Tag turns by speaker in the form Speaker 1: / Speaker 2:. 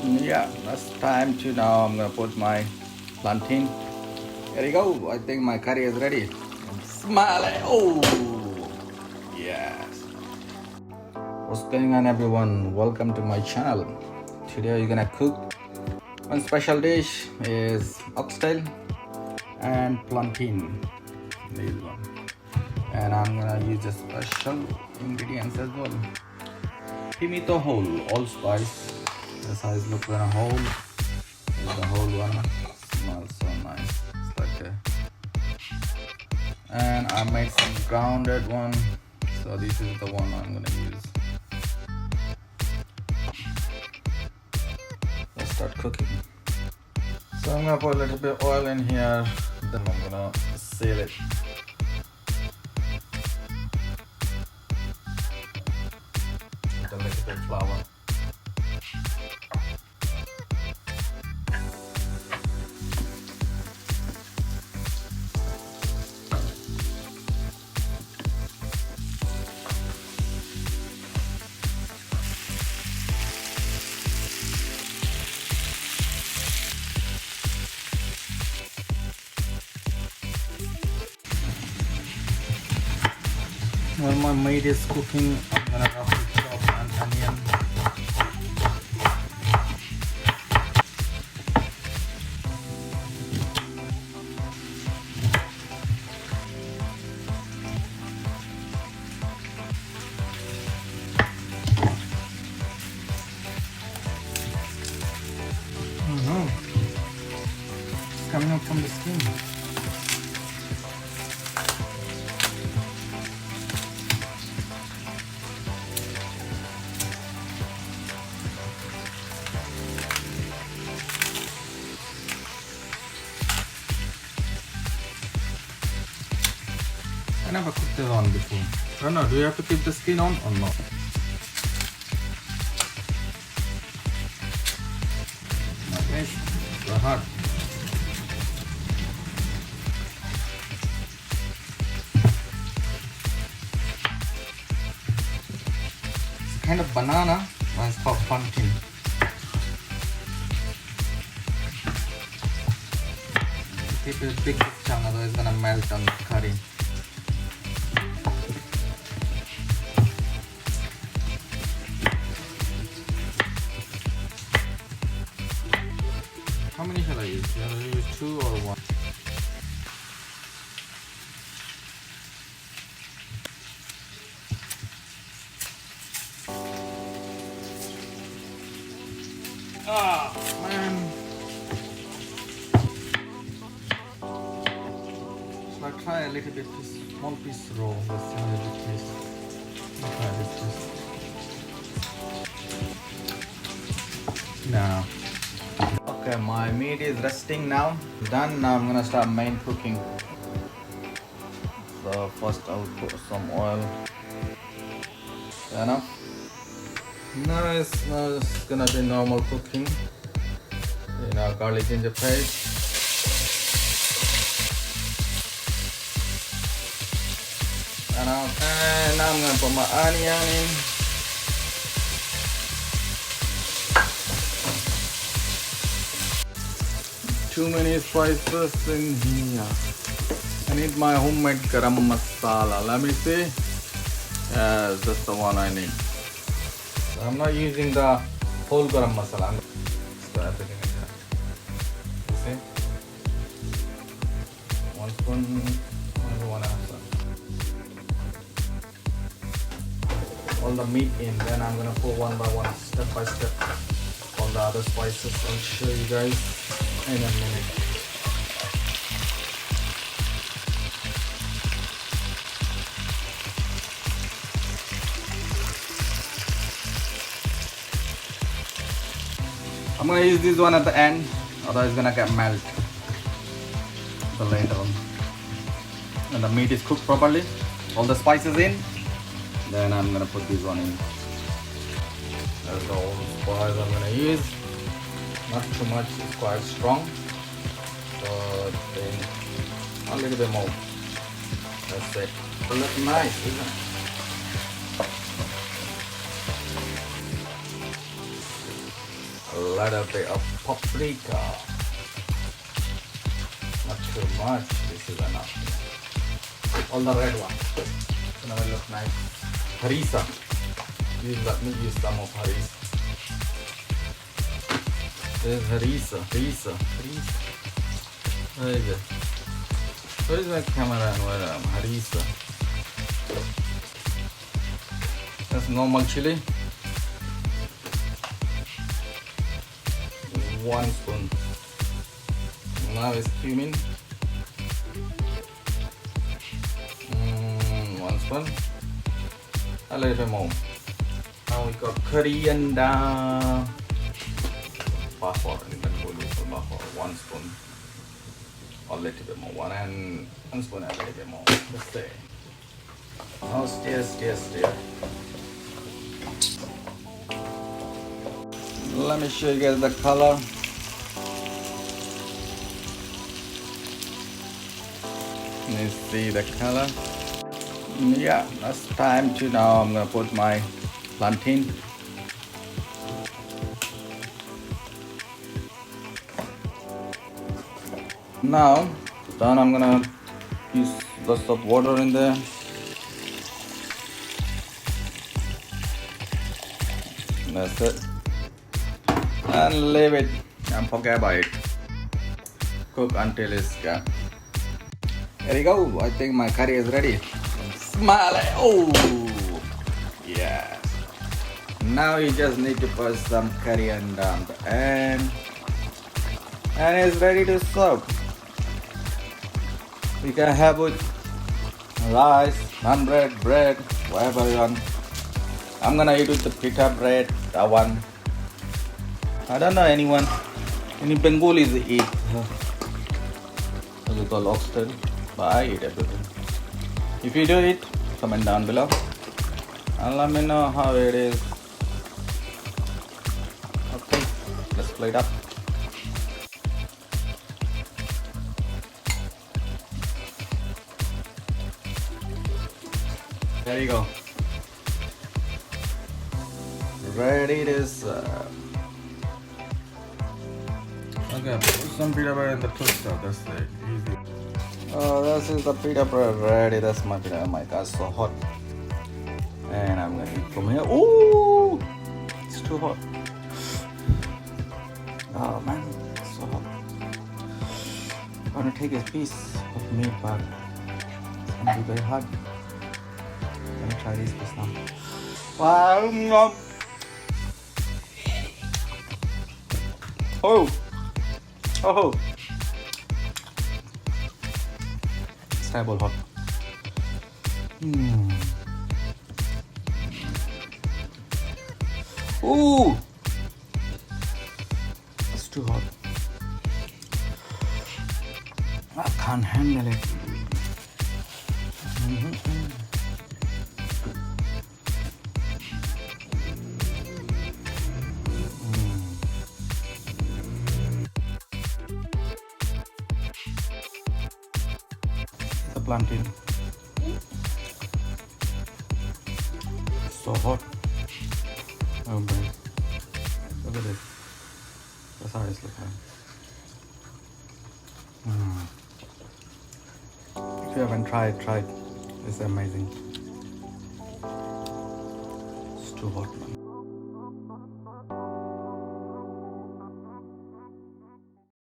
Speaker 1: Yeah, that's time to now. I'm gonna put my plantain. There you go. I think my curry is ready. Smell it. Oh, yes. What's going on, everyone? Welcome to my channel. Today we're gonna cook. One special dish is oxtail and plantain. This one. And I'm gonna use the special ingredients as well. Pimento whole, allspice. The size look like a whole. There's the whole one. Smells so nice. It's like a. And I made some grounded one. So this is the one I'm gonna use. Let's start cooking. So I'm gonna put a little bit of oil in here. Then I'm gonna seal it. With a little bit of flour. While my meat is cooking, I'm gonna roughly chop an onion. It's coming out from the skin. I never cooked it on before. I don't know, do you have to keep the skin on or not? Okay, so hard. It's kind of banana, but it's called pumpkin. Keep it a big chunk, otherwise it's gonna melt on the curry. How many shall I use? Shall I use 2 or 1? Ah, man. So I try a little bit, small piece raw. Let's see how it tastes. I'll try this piece. Now. Okay, my meat is resting now. Done. Now I'm gonna start main cooking. So first I'll put some oil. Enough. Now it's gonna be normal cooking. You know, garlic ginger paste. And now I'm gonna put my onion in. Too many spices in here. I need my homemade garam masala. Let me see. Yes, that's the one I need. So I'm not using the whole garam masala. I'm just put everything in there. You see? 1 spoon, maybe 1.5 spoon. All the meat in. Then I'm gonna put one by one, step by step, all the other spices. I'll show you guys in a minute. I'm gonna use this one at the end, otherwise it's gonna get melted later on. When the meat is cooked properly, all the spices in, then I'm gonna put this one in. That's all the spice I'm gonna use. Not too much, it's quite strong. But then a little bit more. That's it. It looks nice, isn't it? a little bit of paprika. Not too much. This is enough. All the red one. So now it looks nice. Harissa. Let me use some of harissa. There's harissa. Where is it? Where is my camera and where am harissa? That's normal chili. 1 spoon. Now it's cumin. 1 spoon. A little bit more. Now we got coriander. Butter in Bengali for butter. 1 spoon. A little bit more. 1 spoon and a little bit more. Let's see. Now stir. Let me show you guys the color. You see the color? Yeah, that's time to now. I'm gonna put my plantain. Now, then I'm gonna use lots of water in there. That's it. And leave it and forget about it. Cook until it's done. There you go. I think my curry is ready. Smell it. Oh, yes. Now you just need to put some curry on the end, and it's ready to serve. You can have it rice, naan bread, whatever you want. I'm gonna eat with the pita bread, that one. I don't know any Bengalis eat what we call oxtail, but I eat everything. If you do it, comment down below and let me know how it is. Okay, let's plate up. There you go. Ready to serve. Okay, put some pita bread in the toaster. That's it. Easy. Oh, this is the pita bread ready. That's my pita. Oh my god, it's so hot. And I'm gonna eat from here. Ooh, it's too hot. Oh man, it's so hot. I'm gonna take a piece of meat, but it's gonna be very hot. Let me try this piece now. Wow. Oh. It's terrible hot. Ooh. It's too hot. I can't handle it. The plantain. So hot. Oh man. Look at this. That's how it's looking. If you haven't tried. It's amazing. It's too hot, man.